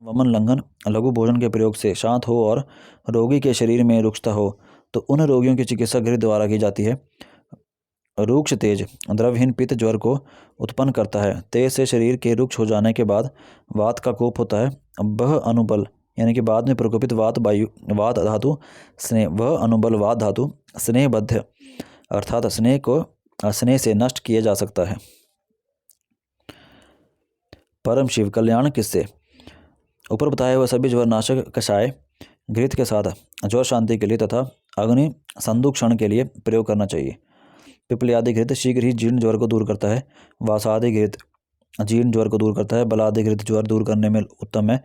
वमन लंघन लघु भोजन के प्रयोग से शांत हो और रोगी के शरीर में रुक्षता हो तो उन रोगियों की चिकित्सा गृह द्वारा की जाती है। रुक्ष तेज द्रवहीन पित्त ज्वर को उत्पन्न करता है। तेज से शरीर के रुक्ष हो जाने के बाद वात का कोप होता है। वह अनुबल यानी कि बाद में प्रकोपित वात धातु स्नेह वह अनुबल वात धातु स्नेहबद्ध अर्थात स्नेह से नष्ट किया जा सकता है। परम शिव कल्याण किससे? ऊपर बताए हुए सभी ज्वरनाशक कषाय घृत के साथ ज्वर शांति के लिए तथा अग्नि संदूषण के लिए प्रयोग करना चाहिए। पिपल्यादि घृत शीघ्र ही जीर्ण ज्वर को दूर करता है। वासादि घृत जीर्ण ज्वर को दूर करता है। बलादि घृत ज्वर दूर करने में उत्तम है।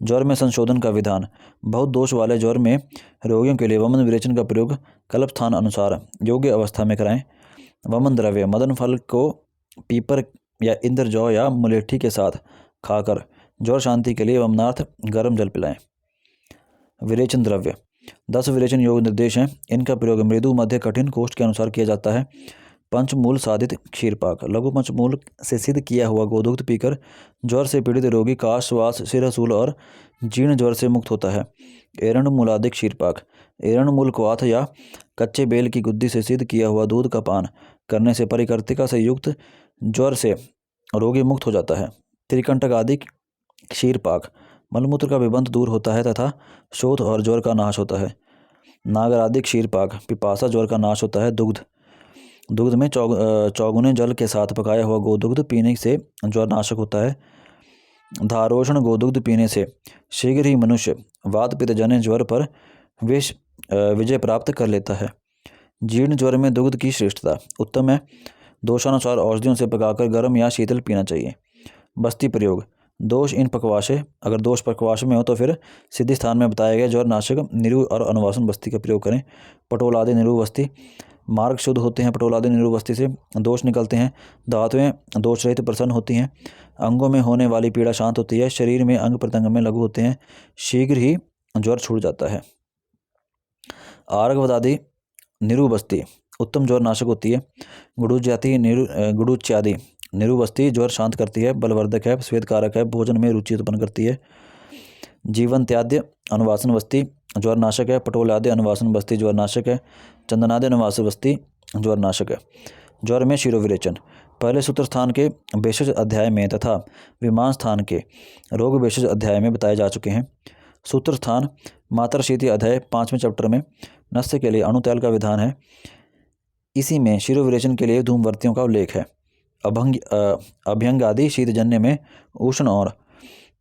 ज्वर में संशोधन का विधान बहुत दोष वाले ज्वर में रोगियों के लिए वमन विरेचन का प्रयोग कल्प स्थान अनुसार योग्य अवस्था में कराएं। वमन द्रव्य मदन फल को पीपर या इंद्र जौ या मुलेठी के साथ खाकर ज्वर शांति के लिए वमनार्थ गर्म जल पिलाएं। विरेचन द्रव्य 10 विरेचन योग निर्देश हैं। इनका प्रयोग मृदु मध्य कठिन कोष्ठ के अनुसार किया जाता है। पंचमूल साधित क्षीरपाक लघु पंचमूल से सिद्ध किया हुआ गोदुग्ध पीकर ज्वर से पीड़ित रोगी काश श्वास सिरसूल और जीर्ण ज्वर से मुक्त होता है। एरण मूलादि क्षीरपाक एरण मूल क्वाथ या कच्चे बेल की गुद्दी से सिद्ध किया हुआ दूध का पान करने से परिकर्तिका से युक्त ज्वर से रोगी मुक्त हो जाता है। त्रिकंटक आदि क्षीरपाक मलमूत्र का विबंध दूर होता है तथा शोथ और ज्वर का नाश होता है। नागर आदि क्षीरपाक पिपासा ज्वर का नाश होता है। दुग्ध में चौगुने जल के साथ पकाया हुआ गोदुग्ध पीने से ज्वर नाशक होता है। धारोषण गोदुग्ध पीने से शीघ्र ही मनुष्य वात पित्त जन्य ज्वर पर विजय प्राप्त कर लेता है। जीर्ण ज्वर में दुग्ध की श्रेष्ठता उत्तम है। दोषानुसार औषधियों से पकाकर गर्म या शीतल पीना चाहिए। बस्ती प्रयोग दोष इन पकवाशे अगर दोष पकवाश में हो तो फिर सिद्धि स्थान में बताया गया ज्वर नाशक निरु और अनुवासन बस्ती का प्रयोग करें। पटोल आदि निरु बस्ती मार्ग शुद्ध होते हैं। पटोल आदि निरु बस्ती से दोष निकलते हैं। धातुएं दोष रहित प्रसन्न होती हैं। अंगों में होने वाली पीड़ा शांत होती है। शरीर में अंग प्रत्यंग में लघु होते हैं। शीघ्र ही ज्वर छूट जाता है। आर्घवद आदि निरु बस्ती उत्तम ज्वर नाशक होती है। गुडुच्यादि निरु बस्ती ज्वर शांत करती है। बलवर्धक है। स्वेद कारक है। भोजन में रुचि उत्पन्न करती है। जीवन त्याद्य अनुवासन बस्ती ज्वर नाशक है। पटोल आदि अनुवासन बस्ती ज्वर नाशक है। चंदनादि अनुवासन बस्ती ज्वर नाशक है। ज्वर में शिरोविरेचन पहले सूत्र स्थान के भेषज अध्याय में तथा विमान स्थान के रोग भेषज अध्याय में बताए जा चुके हैं। सूत्र स्थान मातृशीति अध्याय 5वें चैप्टर में नस्य के लिए अणुतैल का विधान है। इसी में शिरोविरेचन के लिए धूमवर्तियों का उल्लेख है। अभ्यंग आदि शीतजन्य में उष्ण और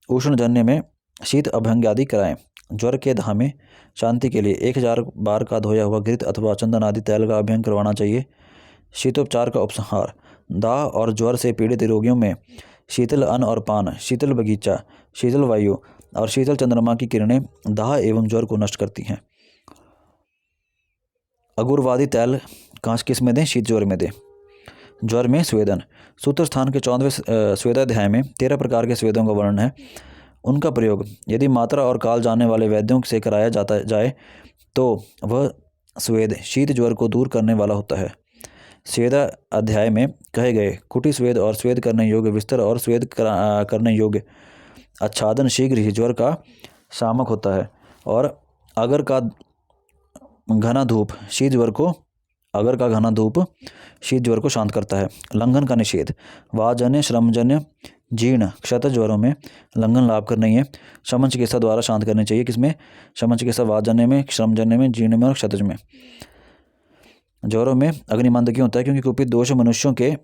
उष्णजन्य में शीत अभ्यंग आदि कराएं। ज्वर के धामे शांति के लिए 1000 बार का धोया हुआ घृत अथवा चंदन आदि तैल का अभ्यंग करवाना चाहिए। शीतोपचार का उपसंहार दाह और ज्वर से पीड़ित रोगियों में शीतल अन्न और पान शीतल बगीचा शीतल वायु और शीतल चंद्रमा की किरणें दाह एवं ज्वर को नष्ट करती हैं। अगुरवादी तैल कांच किस में दें? शीत ज्वर में दें। ज्वर में स्वेदन सूत्र स्थान के 14वें स्वेदाध्याय में 13 प्रकार के स्वेदों का वर्णन है। उनका प्रयोग यदि मात्रा और काल जानने वाले वैद्यों से कराया जाए तो वह स्वेद शीत ज्वर को दूर करने वाला होता है। स्वेदा अध्याय में कहे गए कुटी स्वेद और स्वेद करने योग्य विस्तर और स्वेद करने योग्य आच्छादन शीघ्र ही ज्वर का शामक होता है। और अगर का घना धूप शीत ज्वर को शांत करता है। लंघन का निषेध वातजन्य श्रमजन्य जीर्ण क्षत ज्वरों में लंघन लाभकर नहीं है। शमन चिकित्सा द्वारा शांत करनी चाहिए। किसमें? शमन चिकित्सा वातजन्य में श्रमजन्य में जीर्ण में और क्षतज में। ज्वरों में अग्निमंद क्यों होता है? क्योंकि कुपित दोष मनुष्यों के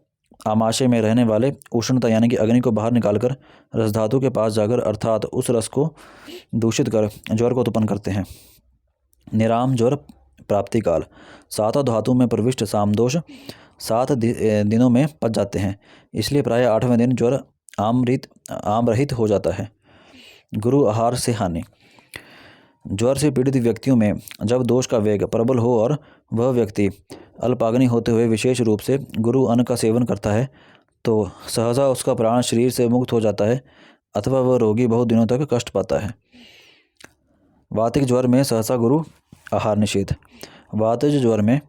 आमाशय में रहने वाले उष्णता यानी कि अग्नि को बाहर निकालकर रसधातु के पास जाकर अर्थात उस रस को दूषित कर ज्वर को उत्पन्न करते हैं। निराम ज्वर प्राप्ति काल 7 धातु में प्रविष्ट सामदोष 7 दिनों में पच जाते हैं। इसलिए प्रायः 8वें दिन ज्वर आमरहित हो जाता है। गुरु आहार से हानि ज्वर से पीड़ित व्यक्तियों में जब दोष का वेग प्रबल हो और वह व्यक्ति अल्पाग्नि होते हुए विशेष रूप से गुरु अन्न का सेवन करता है तो सहसा उसका प्राण शरीर से मुक्त हो जाता है अथवा वह रोगी बहुत दिनों तक कष्ट पाता है। वातिक ज्वर में सहसा गुरु आहार निषेध वातज ज्वर में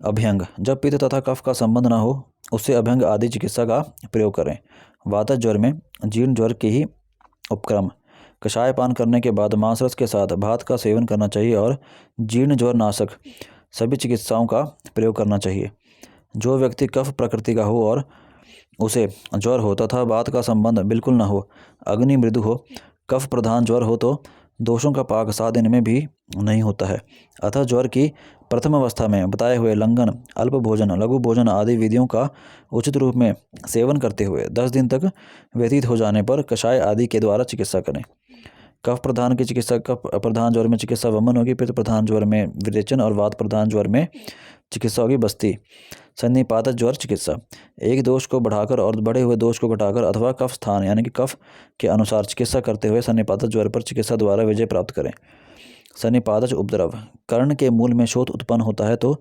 अभ्यंग जब पित्त तथा कफ का संबंध न हो उससे अभ्यंग आदि चिकित्सा का प्रयोग करें। वातज ज्वर में जीर्ण ज्वर के ही उपक्रम कषाय पान करने के बाद मांस रस के साथ भात का सेवन करना चाहिए और जीर्ण ज्वर नाशक सभी चिकित्साओं का प्रयोग करना चाहिए। जो व्यक्ति कफ प्रकृति का हो और उसे ज्वर हो तथा बात का संबंध बिल्कुल न हो, अग्नि मृदु हो, कफ प्रधान ज्वर हो तो दोषों का पाक 7 दिन में भी नहीं होता है। अतः ज्वर की प्रथम अवस्था में बताए हुए लंघन, अल्प भोजन, लघु भोजन आदि विधियों का उचित रूप में सेवन करते हुए 10 दिन तक व्यतीत हो जाने पर कषाय आदि के द्वारा चिकित्सा करें। कफ प्रधान की चिकित्सा, कफ प्रधान ज्वर में चिकित्सा वमन होगी, पित्त प्रधान ज्वर में विरेचन और वात प्रधान ज्वर में चिकित्सा होगी बस्ती। सन्निपातक ज्वर चिकित्सा, एक दोष को बढ़ाकर और बढ़े हुए दोष को घटाकर अथवा कफ स्थान यानी कि कफ के अनुसार चिकित्सा करते हुए सन्निपातक ज्वर पर चिकित्सा द्वारा विजय प्राप्त करें। सन्निपातज उपद्रव, कर्ण के मूल में शोथ उत्पन्न होता है तो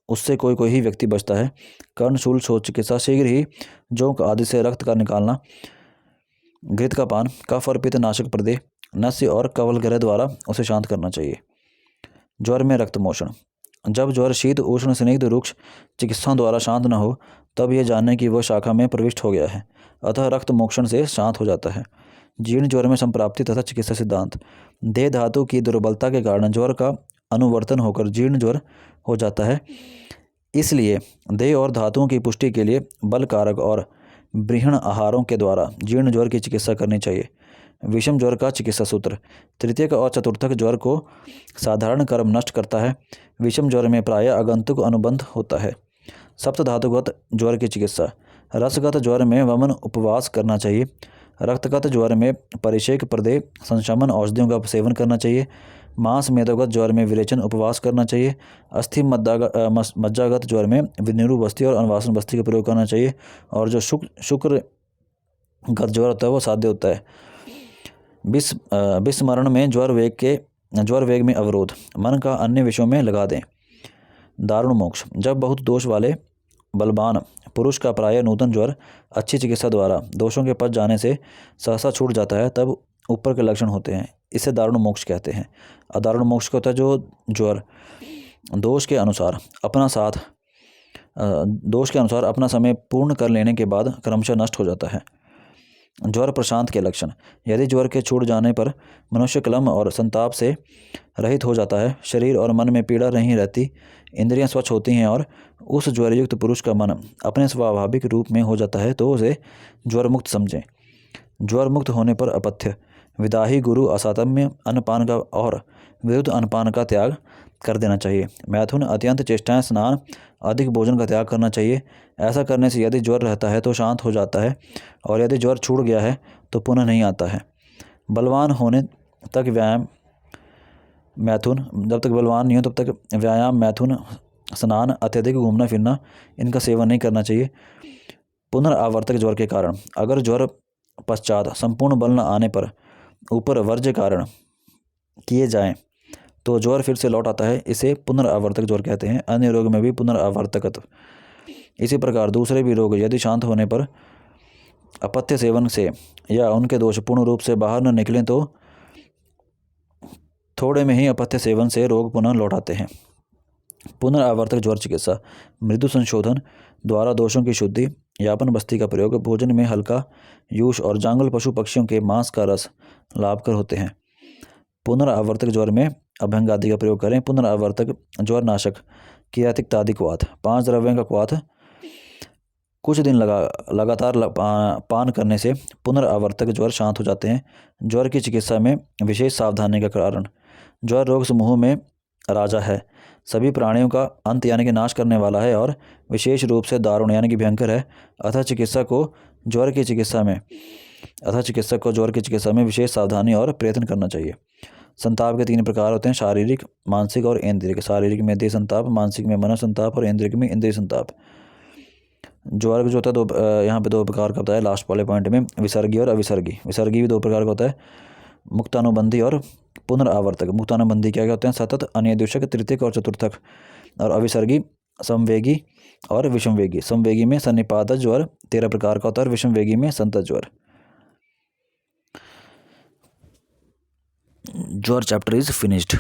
उससे कोई कोई ही व्यक्ति बचता है। कर्णशूल शोथ चिकित्सा, शीघ्र ही जोंक आदि से रक्त का निकालना, घृत का पान, कफ और पित्त नाशक प्रदेह, नस्य और कवल ग्रह द्वारा उसे शांत करना चाहिए। ज्वर में रक्त मोषण, जब ज्वर शीत उष्ण स्निग्ध रुक्ष चिकित्साओं द्वारा शांत न हो तब यह जानने की वह शाखा में प्रविष्ट हो गया है, अतः रक्त मोक्षण से शांत हो जाता है। जीर्ण ज्वर में संप्राप्ति तथा चिकित्सा सिद्धांत, देह धातु की दुर्बलता के कारण ज्वर का अनुवर्तन होकर जीर्ण ज्वर हो जाता है, इसलिए देह और धातुओं की पुष्टि के लिए बल कारक और बृहण आहारों के द्वारा जीर्ण ज्वर की चिकित्सा करनी चाहिए। विषम ज्वर का चिकित्सा सूत्र, तृतीयक और चतुर्थक ज्वर को साधारण कर्म नष्ट करता है। विषम ज्वर में प्रायः आगंतुक अनुबंध होता है। सप्त धातुगत ज्वर की चिकित्सा, रसगत ज्वर में वमन उपवास करना चाहिए। रक्तगत ज्वर में परिषेक प्रदेह संशमन औषधियों का सेवन करना चाहिए। मांस मेदोगत ज्वर में विरेचन उपवास करना चाहिए। अस्थि मज्जागत ज्वर में विनिरु बस्ती और अनुवासन बस्ती का प्रयोग करना चाहिए। और जो शुक्र गत ज्वर होता है वो साध्य होता है। विस्मरण में ज्वर वेग में अवरोध, मन का अन्य विषयों में लगा दें। दारुण मोक्ष, जब बहुत दोष वाले बलवान पुरुष का प्रायः नूतन ज्वर अच्छी चिकित्सा द्वारा दोषों के पच जाने से सहसा छूट जाता है तब ऊपर के लक्षण होते हैं, इसे दारुण मोक्ष कहते हैं। अदारुण मोक्ष का होता है जो ज्वर दोष के अनुसार अपना समय पूर्ण कर लेने के बाद क्रमशः नष्ट हो जाता है। ज्वर प्रशांत के लक्षण, यदि ज्वर के छूट जाने पर मनुष्य क्लम और संताप से रहित हो जाता है, शरीर और मन में पीड़ा नहीं रहती, इंद्रियां स्वच्छ होती हैं और उस ज्वरयुक्त पुरुष का मन अपने स्वाभाविक रूप में हो जाता है तो उसे ज्वर मुक्त समझें। ज्वर मुक्त होने पर अपथ्य, विदाही, गुरु, असातम्य, अन्नपान का और विरुद्ध अन्नपान का त्याग कर देना चाहिए। मैथुन, अत्यंत चेष्टाएं, स्नान, अधिक भोजन का त्याग करना चाहिए। ऐसा करने से यदि ज्वर रहता है तो शांत हो जाता है और यदि ज्वर छूट गया है तो पुनः नहीं आता है। बलवान होने तक व्यायाम, मैथुन, जब तक बलवान नहीं हो तब तक व्यायाम, मैथुन, स्नान, अत्यधिक घूमना फिरना इनका सेवन नहीं करना चाहिए। पुनरावर्तक ज्वर के कारण, अगर ज्वर पश्चात संपूर्ण बल न आने पर ऊपर वर्ज्य कारण किए जाएं तो ज्वर फिर से लौट आता है, इसे पुनरावर्तक ज्वर कहते हैं। अन्य रोग में भी पुनरावर्तकत्व। इसी प्रकार दूसरे भी रोग यदि शांत होने पर अपथ्य सेवन से या उनके दोष पूर्ण रूप से बाहर न निकलें तो थोड़े में ही अपथ्य सेवन से रोग पुनः लौट आते हैं। पुनरावर्तक ज्वर चिकित्सा, मृदु संशोधन द्वारा दोषों की शुद्धि, यापन बस्ती का प्रयोग, भोजन में हल्का यूष और जांगल पशु पक्षियों के मांस का रस लाभकर होते हैं। पुनरावर्तक ज्वर में अभंग आदि का प्रयोग करें। पुनरावर्तक ज्वर नाशक, किरातिक आदि क्वाथ, 5 द्रव्यों का क्वाथ कुछ दिन लगातार पान करने से पुनरावर्तक ज्वर शांत हो जाते हैं। ज्वर की चिकित्सा में विशेष सावधानी का कारण, ज्वर रोग समूह में राजा है, सभी प्राणियों का अंत यानी कि नाश करने वाला है और विशेष रूप से दारुण यानी कि भयंकर है। अतः चिकित्सक को ज्वर की चिकित्सा में विशेष सावधानी और प्रयत्न करना चाहिए। संताप के 3 प्रकार होते हैं, शारीरिक, मानसिक और इंद्रियक। शारीरिक में देह संताप, मानसिक में मन संताप और इंद्रियक में इंद्रिय संताप। ज्वर जो होता है यहाँ पे 2 प्रकार का होता है लास्ट वाले पॉइंट में, विसर्गी और अविसर्गी। विसर्गी भी 2 प्रकार का होता है, मुक्तानुबंधी और पुनरावर्तक। मुक्तानुबंधी क्या होते हैं, सतत, अनिर्देशक, तृतीयक और चतुर्थक। और अविसर्गी संवेगी और विषमवेगी। संवेगी में सन्निपातज ज्वर 13 प्रकार का होता है और विषमवेगी में संतत ज्वर। ज्वर चैप्टर इज फिनिश्ड।